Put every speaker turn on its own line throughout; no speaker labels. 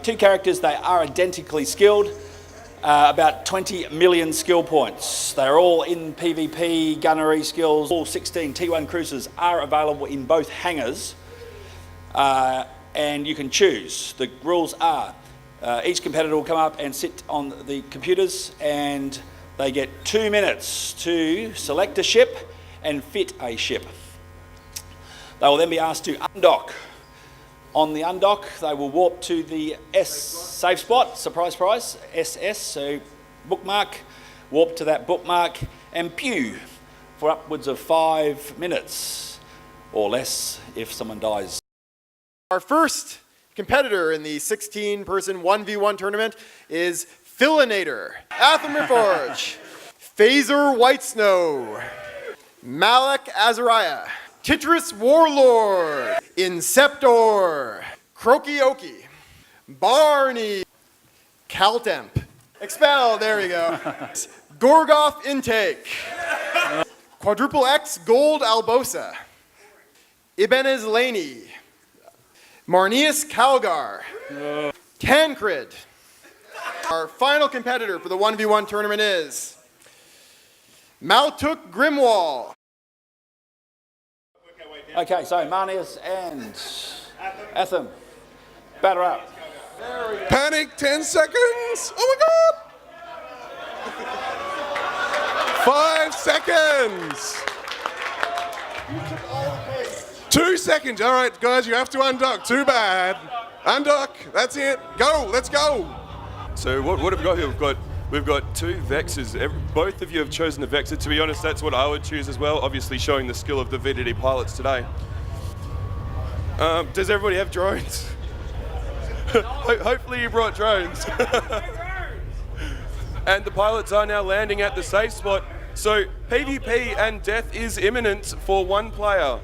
Two characters, they are identically skilled, about 20 million skill points. They're all in PvP, gunnery skills. All 16 T1 cruisers are available in both hangars, and you can choose. The rules are, each competitor will come up and sit on the computers, and they get 2 minutes to select a ship and fit a ship. They will then be asked to undock. On the undock, they will warp to the S safe spot, surprise prize, SS, so bookmark, warp to that bookmark, and pew for upwards of 5 minutes, or less if someone dies.
Our first competitor in the 16-person 1v1 tournament is Fillinator, Atham Reforge, Phaser Whitesnow, Malak Azariah, Titris Warlord, Inceptor, Krokioki, Barney, Caltemp, Expel, there we go, Gorgoth Intake, Quadruple X Gold Albosa, Ibenez Laney, Marnius Calgar, Tancred. Our final competitor for the 1v1 tournament is Matuk Grymwal.
Okay, so Marnius and Atham, batter up.
Panic, 10 seconds. Oh my God. 5 seconds. 2 seconds. All right, guys, you have to undock. Too bad. Undock. That's it. Go. Let's go.
So what have we got here? We've got two Vexes. Both of you have chosen a Vexer. To be honest, that's what I would choose as well, obviously showing the skill of the VDD pilots today. Does everybody have drones? Hopefully you brought drones. And the pilots are now landing at the safe spot. So PvP and death is imminent for one player.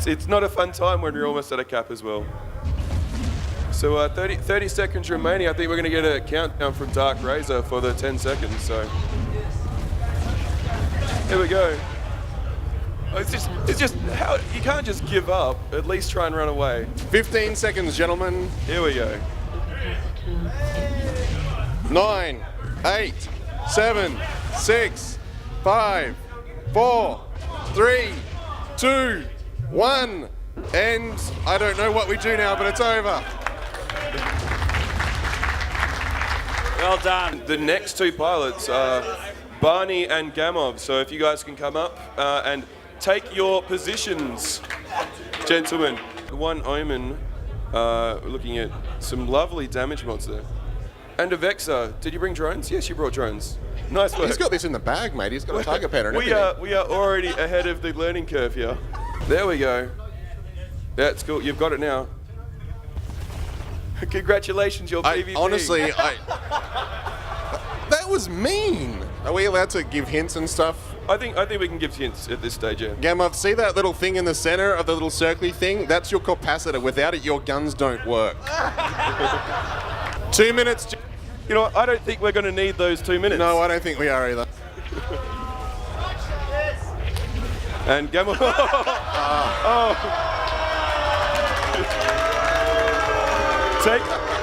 It's not a fun time when you're almost at a cap as well. So 30 seconds remaining. I think we're going to get a countdown from Dark Razer for the 10 seconds. So here we go. It's just how you can't just give up. At least try and run away.
15 seconds, gentlemen.
Here we go.
9, 8, 7, 6, 5, 4, 3, 2, 1. And I don't know what we do now, but it's over.
Well done. The next two pilots are Barney and Gamov. So if you guys can come up and take your positions, gentlemen. One Omen, looking at some lovely damage mods there. And a Vexer. Did you bring drones? Yes, you brought drones. Nice work.
He's got this in the bag, mate. He's got a target pattern.
We are already ahead of the learning curve here. There we go. That's cool. You've got it now. Congratulations, your PvP.
Honestly, that was mean. Are we allowed to give hints and stuff?
I think we can give hints at this stage, yeah.
Gamov, see that little thing in the center of the little circly thing? That's your capacitor. Without it, your guns don't work. 2 minutes.
You know what? I don't think we're going to need those 2 minutes.
No, I don't think we are either.
And Gamov.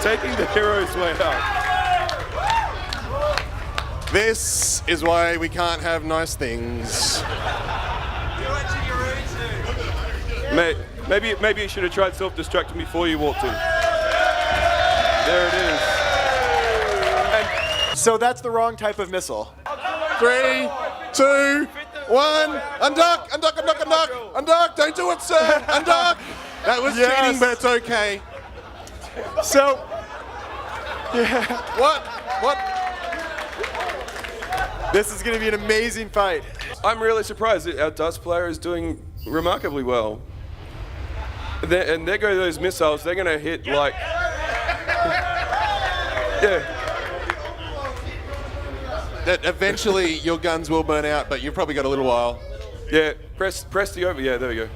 Taking the hero's way out.
This is why we can't have nice things.
Maybe you should have tried self-destructing before you walked in. There it is.
So that's the wrong type of missile.
3, 2, 1. Undock, undock, undock, undock. Undock, don't do it, sir. Undock. That was cheating, but it's okay.
So, yeah.
What?
This is going to be an amazing fight.
I'm really surprised that our Dust player is doing remarkably well. And there go those missiles. They're going to hit like... Yeah.
That eventually your guns will burn out, but you've probably got a little while.
Yeah, press the over. Yeah, there we go.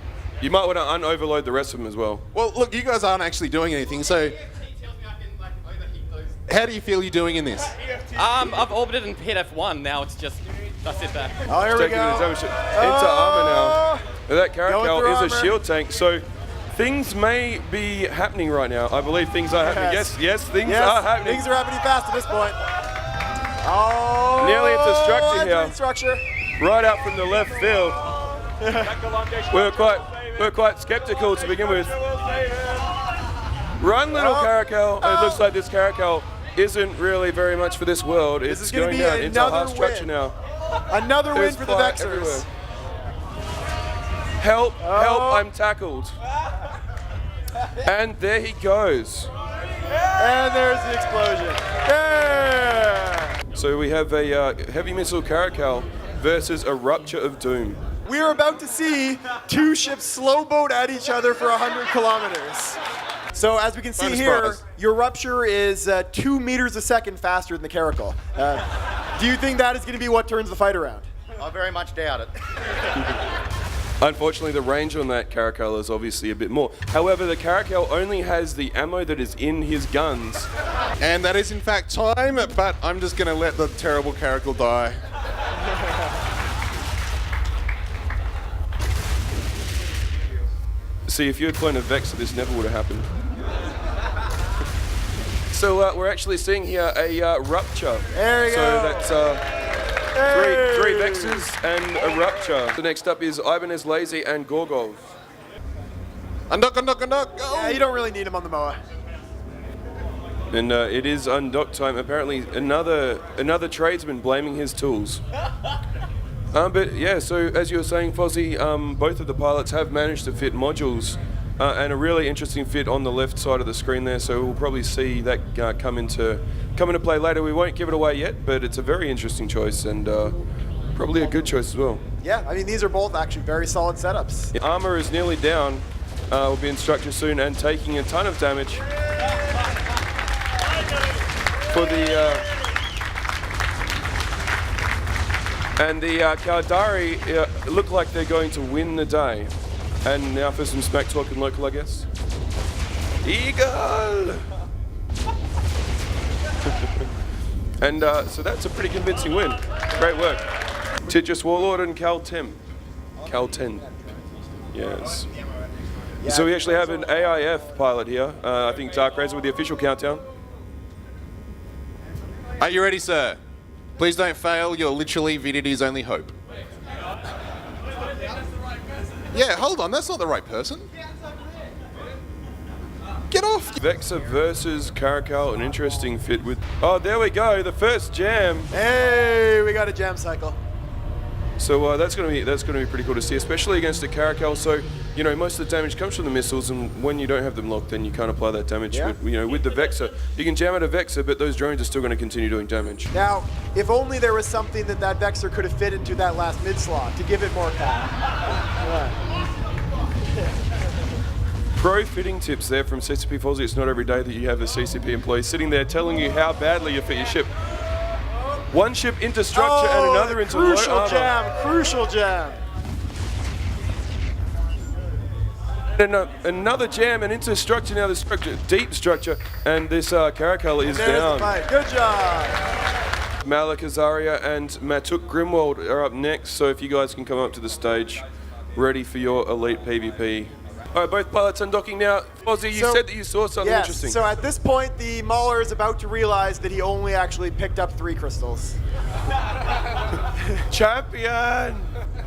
You might want to un-overload the rest of them as well.
Well, look, you guys aren't actually doing anything, so... How do you feel you're doing in this?
I've orbited and hit F1, now it's just, I sit back.
Oh, here we go.
Into armor now. Now that Caracal is a shield tank, so things may be happening right now. I believe things are happening. Yes, things are happening.
Things are happening fast at this point. Oh,
Nearly into structure here.
entering structure.
Right out from the left field. We're quite skeptical to begin with. Run, little Caracal. It looks like this Caracal isn't really very much for this world.
This is
It's
gonna
going
be
down into
another
half structure
win.
now.
Another win
There's
for the
fire
Vexers.
everywhere. Help, I'm tackled. And there he goes.
And there's the explosion. Yeah!
So we have a heavy missile Caracal versus a rupture of doom.
We are about to see two ships slow boat at each other for 100 kilometers. So as we can see here,
surprise.
your rupture is 2 meters a second faster than the Caracal. Do you think that is going to be what turns the fight around?
I very much doubt it.
Unfortunately, the range on that Caracal is obviously a bit more. However, the Caracal only has the ammo that is in his guns.
And that is in fact time, but I'm just going to let the terrible Caracal die.
See, if you had flown a Vexor, this never would have happened. So we're actually seeing here a rupture.
There you
so
go.
that's three Vexors and a rupture. So next up is Ibanez Lazy and Gorgov.
Undock, undock, undock. Go!
Yeah, you don't really need him on the MOA.
And it is undock time. Apparently another tradesman blaming his tools. But yeah, so as you were saying, Fozzie, both of the pilots have managed to fit modules and a really interesting fit on the left side of the screen there. So we'll probably see that come into play later. We won't give it away yet, but it's a very interesting choice and probably a good choice as well.
Yeah, I mean, these are both actually very solid setups.
The armor is nearly down. Will be in structure soon and taking a ton of damage for the. And the Kaldari look like they're going to win the day. And now for some smack talk and local, I guess. Eagle! And so that's a pretty convincing win. Great work. Titchus Warlord and Cal10. Cal10. Yes. So we actually have an AIF pilot here. I think Dark Razer with the official countdown.
Are you ready, sir? Please don't fail. You're literally Vidity's only hope. Yeah, hold on. That's not the right person. Get off.
Vexor versus Caracal, an interesting fit with... Oh, there we go. The first jam.
Hey, we got a jam cycle.
So that's going to be pretty cool to see, especially against a Caracal. So you know, most of the damage comes from the missiles, and when you don't have them locked, then you can't apply that damage.
Yeah.
With the Vexor, you can jam at a Vexor, but those drones are still going to continue doing damage.
Now, if only there was something that Vexor could have fit into that last mid slot to give it more power.
Pro fitting tips there from CCP Fozzie. It's not every day that you have a CCP employee sitting there telling you how badly you fit your ship. One ship into structure and another into low armor.
Crucial jam.
And another jam and into structure now. The structure, deep structure, and this Caracal is
There's
down.
the fight. Good job.
Malik Azaria and Matuk Grymwal are up next. So if you guys can come up to the stage, ready for your elite PvP. All right, both pilots undocking now. Fozzie, you said that you saw something interesting.
So at this point, the Mauler is about to realize that he only actually picked up 3 crystals.
Champion!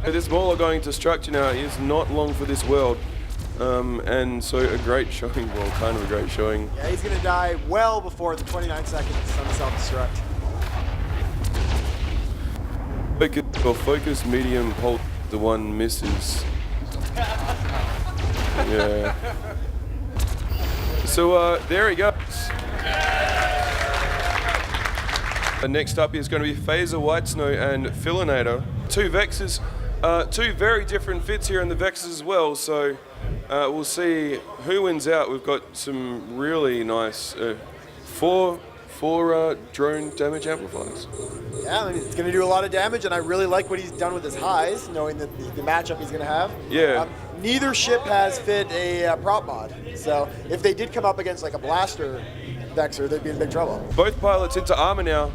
This Mauler going to structure now is not long for this world. And so a great showing, well, kind of a great showing.
Yeah, he's going to die well before the 29 seconds on the self-destruct.
Focus, medium, hold, the one misses. Yeah. So there he goes. Next up is going to be Phaser Whitesnow and Filinator. 2 Vexors, 2 very different fits here in the Vexors as well. So we'll see who wins out. We've got some really nice 4 drone damage amplifiers.
Yeah, I mean, it's going to do a lot of damage, and I really like what he's done with his highs, knowing that the matchup he's going to have.
Yeah.
Neither ship has fit a prop mod, so if they did come up against like a blaster Vexor, they'd be in big trouble.
Both pilots into armor now.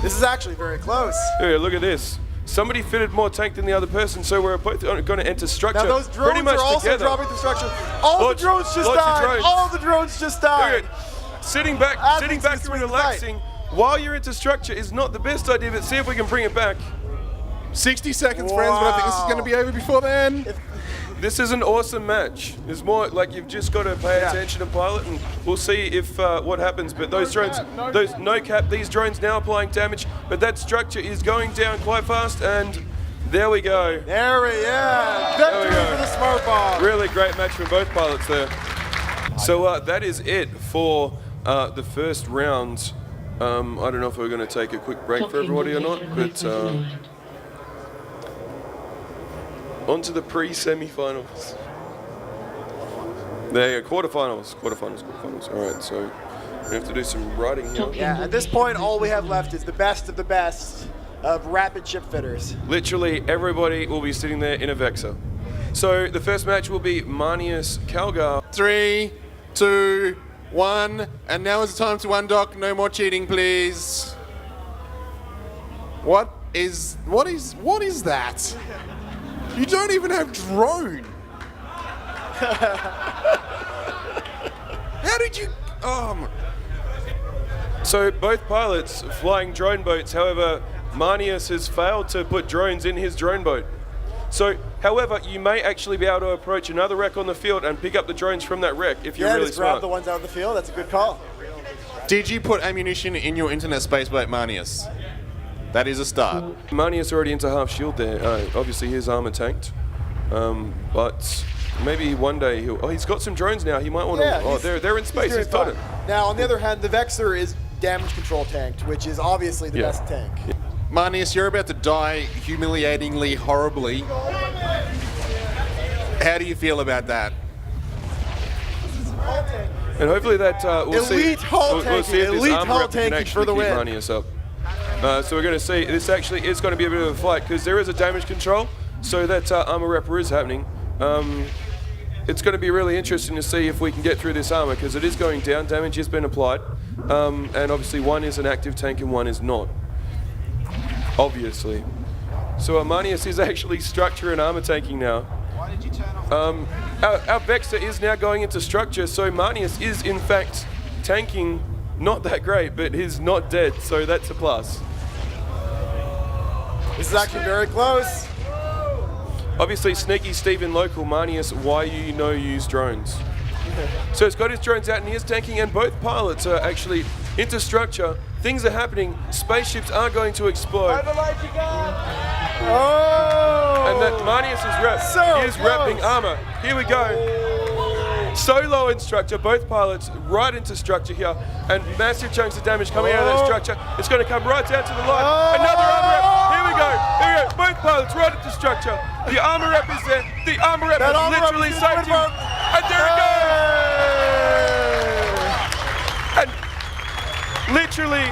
This is actually very close.
Yeah, look at this. somebody fitted more tank than the other person, so we're both going to enter structure.
Now those drones
pretty much
are also
together.
dropping through structure. All the drones just died. All the drones just died.
Sitting back and relaxing while you're into structure is not the best idea, but see if we can bring it back.
60 seconds, friends, but I think this is going to be over before then.
This is an awesome match. It's more like you've just got to pay attention and pilot, and we'll see if what happens. But those drones, no cap, these drones now applying damage, but that structure is going down quite fast, and there we go.
Victory for the smart bomb.
Really great match from both pilots there. So that is it for the first round. I don't know if we're going to take a quick break for everybody or not, but on to the pre-semi-finals. There you go, quarterfinals. All right, so we have to do some writing here.
Yeah, at this point, all we have left is the best of the best of rapid ship fitters.
Literally everybody will be sitting there in a Vexer. So the first match will be Manius Calgar.
3, 2, 1, and now is the time to undock. No more cheating, please. What is that? You don't even have drone. How did you?
So both pilots flying drone boats. However, Manius has failed to put drones in his drone boat. So, however, you may actually be able to approach another wreck on the field and pick up the drones from that wreck if you're really
just grab
smart.
the ones out of the field. That's a good call.
Did you put ammunition in your internet space boat, Manius? That is a start.
Manius already into half shield there. Obviously, his armor tanked. But maybe one day he'll... Oh, he's got some drones now. He might want to... Oh, they're in space. He's got it.
Now, on the other hand, the Vexer is damage control tanked, which is obviously the best tank.
Yeah.
Manius, you're about to die humiliatingly, horribly. How do you feel about that?
And hopefully that we'll see if this armor rep can actually keep Manius up. So we're going to see, this actually is going to be a bit of a fight because there is a damage control, so that armor repper is happening. It's going to be really interesting to see if we can get through this armor because it is going down, damage has been applied, and obviously one is an active tank and one is not. Obviously. So Manius is actually structure and armor tanking now.
Why did you turn off?
Our Vexer is now going into structure, so Manius is in fact tanking not that great, but he's not dead, so that's a plus.
This is actually very close.
Obviously, Sneaky Steven local, Manius, why you use drones? So he's got his drones out and he is tanking, and both pilots are actually into structure. Things are happening. Spaceships are going to explode.
Oh!
And that Manius is wrapping armor. Here we go. So low in structure, both pilots right into structure here, and massive chunks of damage coming out of that structure. It's going to come right down to the line. Another armor rep. Here we go. Both pilots right into structure. The armor rep is there. The armor rep has literally saved him. And there it goes. And literally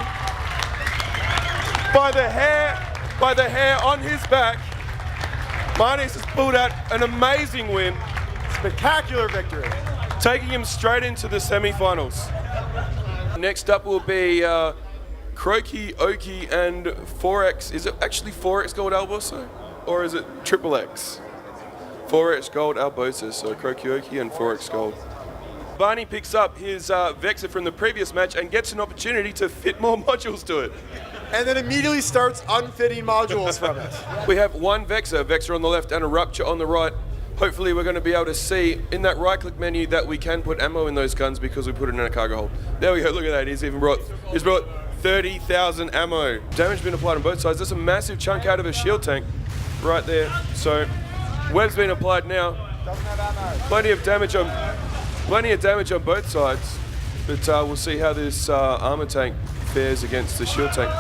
by the hair on his back, Manius has pulled out an amazing win.
Spectacular victory.
Taking him straight into the semi-finals. Next up will be Croaky, Oki, and 4X. Is it actually 4X Gold Albosa? Or is it XXX? 4X Gold Albosa, so Croaky, Oki, and 4X Gold. Barney picks up his Vexer from the previous match and gets an opportunity to fit more modules to it.
And then immediately starts unfitting modules from it.
We have one Vexer on the left and a Rupture on the right. Hopefully we're going to be able to see in that right-click menu that we can put ammo in those guns because we put it in a cargo hold. There we go, look at that, he's brought 30,000 ammo. Damage been applied on both sides. That's a massive chunk out of a shield tank right there. So, web's been applied now.
Doesn't have ammo.
Plenty of damage on both sides. But we'll see how this armor tank fares against the shield tank.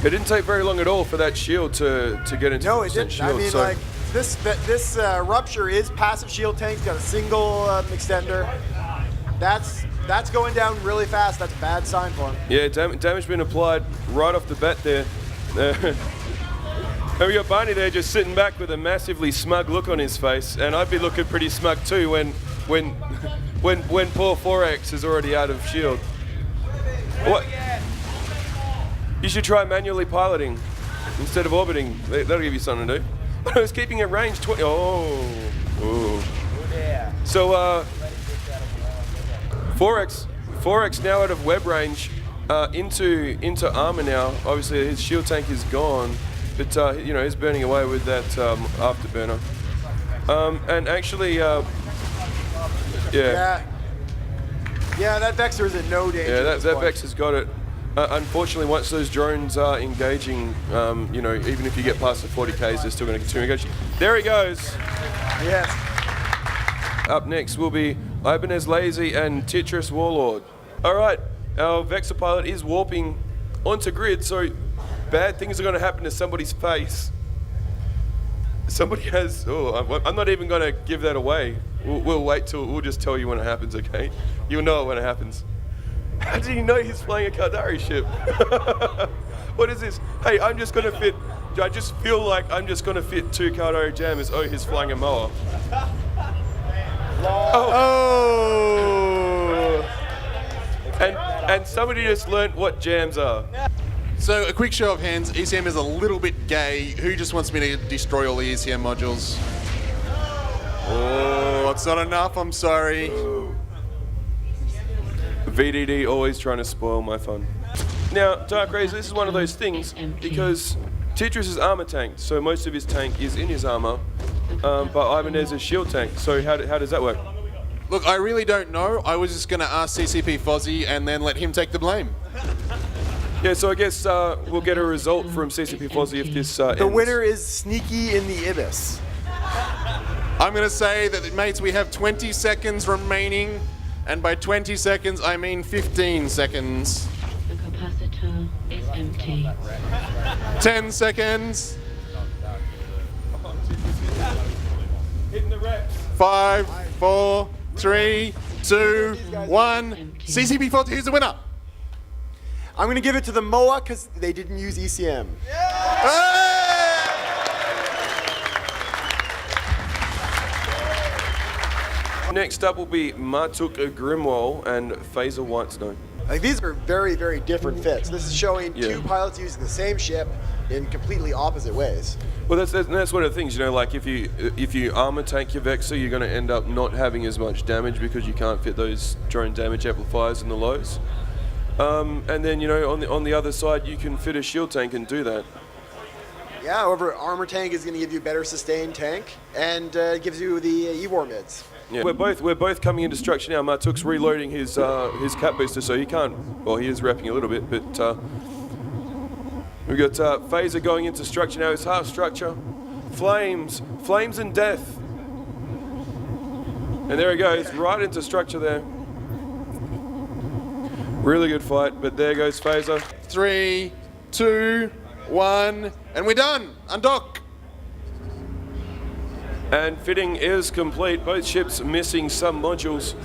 It didn't take very long at all for that shield to get into
No, it didn't.
shield.
I mean,
so
like, this Rupture is passive shield tank. It's got a single extender. That's going down really fast. That's a bad sign for him.
yeah, damage been applied right off the bat there. And we got Barney there just sitting back with a massively smug look on his face, and I'd be looking pretty smug too when poor 4X is already out of shield. What? You should try manually piloting. instead of orbiting. That'll give you something to do. I was keeping it range 20. Oh. Ooh. So 4X now out of web range into armor now. Obviously his shield tank is gone, but you know, he's burning away with that afterburner. And actually, yeah,
that Vexor is in no danger.
Yeah, that Vex has got it. Unfortunately, once those drones are engaging, you know, even if you get past the 40Ks, they're still going to continue engaging. There he goes.
Yes.
Up next will be Ibanez Lazy and Tetris Warlord. All right, our Vexor pilot is warping onto grid, so bad things are going to happen to somebody's face. Somebody has. Oh, I'm not even going to give that away. We'll wait till. We'll just tell you when it happens, okay? You'll know it when it happens. How did he know he's flying a Caldari ship? What is this? Hey, I'm just going to fit. I just feel like I'm just going to fit 2 Caldari jammers. Oh, he's flying a mower.
Oh!
And somebody just learnt what jams are.
So, a quick show of hands. ECM is a little bit gay. Who just wants me to destroy all the ECM modules? Oh, it's not enough. I'm sorry.
VDD always trying to spoil my fun. Now, Dark Razer, this is one of those things because Tetris is armor tank, so most of his tank is in his armor, but Ibanez is shield tank. So how does that work?
Look, I really don't know. I was just going to ask CCP Fozzie and then let him take the blame.
Yeah, so I guess we'll get a result from CCP Fozzie if this ends.
The winner is Sneaky in the Ibis.
I'm going to say that, mates, we have 20 seconds remaining, and by 20 seconds, I mean 15 seconds.
The capacitor is empty.
10 seconds. 5, 4, 3, 2, 1. CCP Fozzie, who's the winner?
I'm going to give it to the MOA because they didn't use ECM.
Next up will be Matuk Grymwal and Phaser Whitesnow.
Like, these are very, very different fits. This is showing two pilots using the same ship in completely opposite ways.
Well, that's one of the things, you know, like if you armor tank your Vexor, you're going to end up not having as much damage because you can't fit those drone damage amplifiers in the lows. And then, you know, on the other side, you can fit a shield tank and do that.
Yeah, however, armor tank is going to give you better sustained tank and gives you the E-War mids.
Yeah. We're both coming into structure now. Matuk's reloading his cap booster, so he can't. Well, he is wrapping a little bit, but we've got Phaser going into structure now. His half structure, flames and death, and there he goes right into structure there. Really good fight, but there goes Phaser.
3, 2, 1, and we're done. Undock.
And fitting is complete. Both ships missing some modules.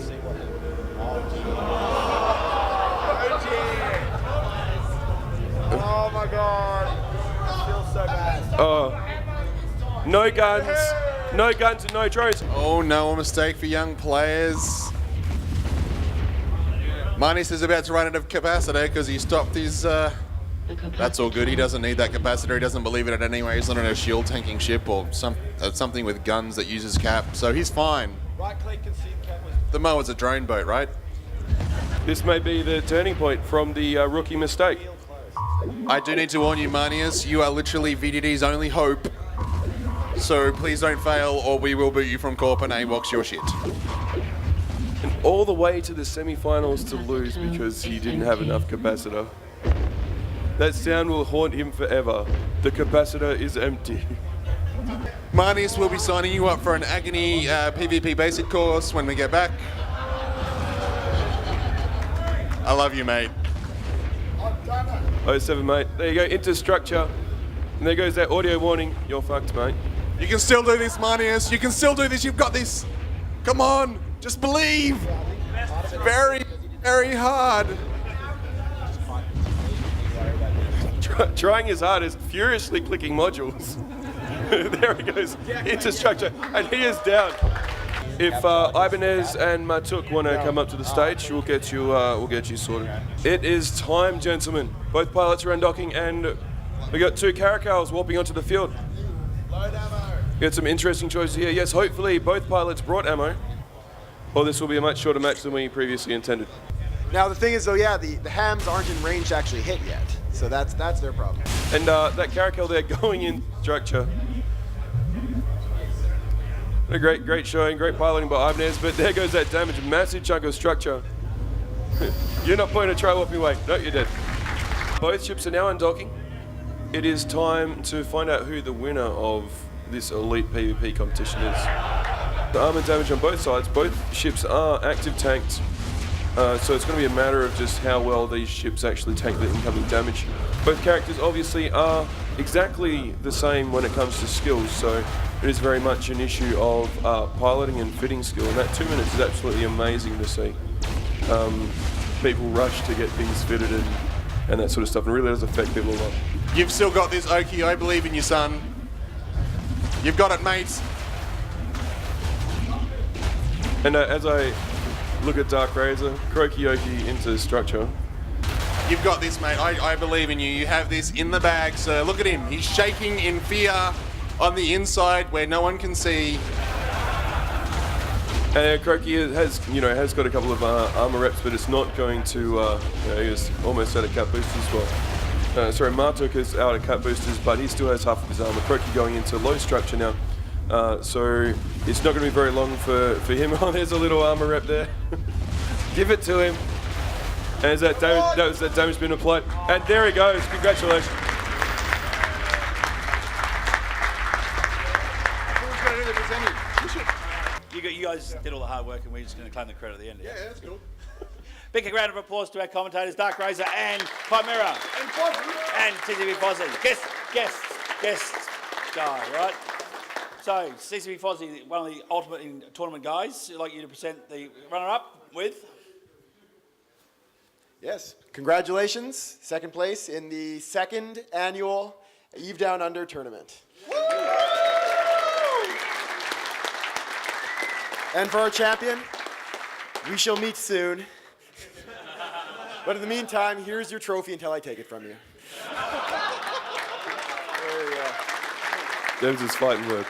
Oh my god. It feels so bad.
Oh, no guns and no drones.
Oh no, a mistake for young players. Manis is about to run out of capacitor because he stopped his... That's all good. He doesn't need that capacitor. He doesn't believe in it anyway. He's not on a shield tanking ship or something with guns that uses cap, so he's fine.
Right click and see cap was...
The Moa's a drone boat, right?
This may be the turning point from the rookie mistake.
I do need to warn you, Manius, you are literally VDD's only hope. So please don't fail or we will boot you from Corp and A-box your shit.
And all the way to the semi-finals to lose because he didn't have enough capacitor. That sound will haunt him forever. The capacitor is empty.
Manius will be signing you up for an Agony PvP basic course when we get back. I love you, mate.
07, mate. There you go, into structure. And there goes that audio warning. You're fucked, mate.
You can still do this, Manius. You can still do this. You've got this. Come on. Just believe. It's very, very hard.
Trying his hardest, furiously clicking modules. There he goes, into structure, and he is down. If Ibanez and Matuk want to come up to the stage, we'll get you sorted. It is time, gentlemen. Both pilots are undocking, and We got 2 Caracals warping onto the field.
Load ammo.
Got some interesting choices here. Yes, hopefully both pilots brought ammo, or this will be a much shorter match than we previously intended.
Now the thing is though, yeah, the hams aren't in range to actually hit yet. So that's their problem.
And that Caracal there going in structure. A great showing, great piloting by Ibanez, but there goes that damage, a massive chunk of structure. You're not putting a try warping away. No, you're dead. Both ships are now undocking. It is time to find out who the winner of this elite PvP competition is. The armor damage on both sides, both ships are active tanked, so it's going to be a matter of just how well these ships actually tank the incoming damage. Both characters obviously are exactly the same when it comes to skills, so it is very much an issue of piloting and fitting skill, and that 2 minutes is absolutely amazing to see. People rush to get things fitted and that sort of stuff, and it really does affect people a lot.
You've still got this, Oki. I believe in you, son. You've got it, mates.
And as I look at Dark Razer, Krokioki into structure.
You've got this, mate. I believe in you. You have this in the bag, sir. Look at him. He's shaking in fear on the inside where no one can see.
Kroki has got a couple of armor reps, but it's not going to. He was almost out of cut boosters as well. Matuk is out of cut boosters, but he still has half of his armor. Kroki going into low structure now, so it's not going to be very long for him. Oh, there's a little armor rep there. Give it to him. And that damage been applied, and there he goes. Congratulations.
You guys did all the hard work, and we're just going to claim the credit at the end.
Yeah, that's cool.
Big round of applause to our commentators, Dark Razer and Chiimera. And CCP Fozzie. Guest guy, right? So, CCP Fozzie, one of the ultimate tournament guys. I'd like you to present the runner-up with...
Yes, congratulations, second place in the second annual EVEDownUnder tournament. And for our champion, we shall meet soon. But in the meantime, here's your trophy until I take it from you.
There you go. Those are his fighting words.